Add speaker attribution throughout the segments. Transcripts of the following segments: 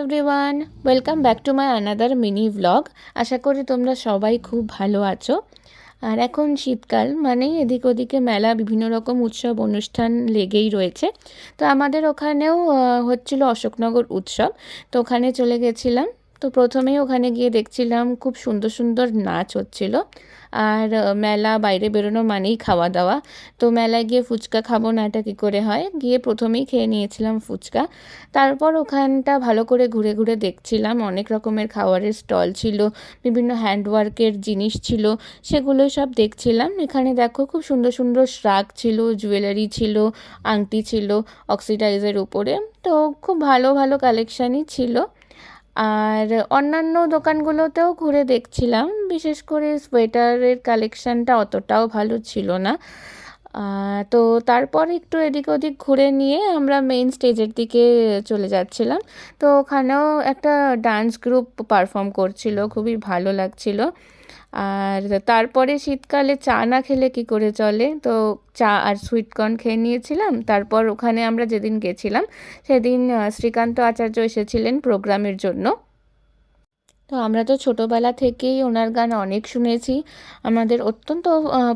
Speaker 1: Everyone, welcome back to my another mini vlog. আশা করি তোমরা সবাই খুব ভালো আছো। আর এখন শীতকাল মানেই এদিক ওদিকে মেলা, বিভিন্ন রকম উৎসব অনুষ্ঠান লেগেই রয়েছে। তো আমাদের ওখানেও হচ্ছিল অশোকনগর উৎসব, তো ওখানে চলে গেছিলাম। তো প্রথমেই ওখানে গিয়ে দেখছিলাম খুব সুন্দর সুন্দর নাচ হচ্ছিল। আর মেলা, বাইরে বেরোনো মানেই খাওয়া দাওয়া। তো মেলায় গিয়ে ফুচকা খাবো না এটা কী করে হয়, গিয়ে প্রথমেই খেয়ে নিয়েছিলাম ফুচকা। তারপর ওখানটা ভালো করে ঘুরে ঘুরে দেখছিলাম, অনেক রকমের খাবারের স্টল ছিল, বিভিন্ন হ্যান্ডওয়ার্কের জিনিস ছিল, সেগুলো সব দেখছিলাম। এখানে দেখো খুব সুন্দর সুন্দর শ্রাগ ছিল, জুয়েলারি ছিল, আংটি ছিল অক্সিডাইজের উপরে। তো খুব ভালো ভালো কালেকশানই ছিল। আর অন্যান্য দোকানগুলোতেও ঘুরে দেখছিলাম, বিশেষ করে সোয়েটারের কালেকশানটা অতটাও ভালো ছিল না। তো তারপর একটু এদিক ওদিক ঘুরে নিয়ে আমরা মেইন স্টেজের দিকে চলে যাচ্ছিলাম। তো ওখানেও একটা ডান্স গ্রুপ পারফর্ম করছিল, খুবই ভালো লাগছিল। আর তারপরে শীতকালে চা না খেলে কি করে চলে, তো চা আর সুইটকর্ন খেয়ে নিয়েছিলাম। তারপর ওখানে আমরা যেদিন গেছিলাম সেদিন শ্রীকান্ত আচার্য এসেছিলেন প্রোগ্রামের জন্য। তো আমরা তো ছোটোবেলা থেকেই ওনার গান অনেক শুনেছি, আমাদের অত্যন্ত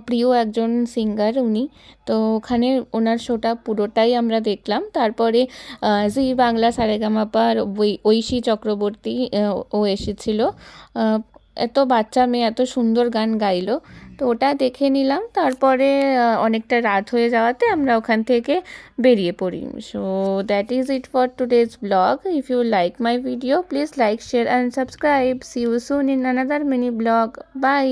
Speaker 1: প্রিয় একজন সিঙ্গার উনি। তো ওখানে ওনার শোটা পুরোটাই আমরা দেখলাম। তারপরে জি বাংলা সারেগামাপার ঐশী চক্রবর্তী ও এসেছিল। এত বাচ্চা মেয়ে এত সুন্দর গান গাইলো, তো ওটা দেখে নিলাম। তারপরে অনেকটা রাত হয়ে যাওয়াতে আমরা ওখান থেকে বেরিয়ে পড়ি। So that is it for today's blog. If you like my video, please like, share and subscribe. See you soon in another mini blog. By.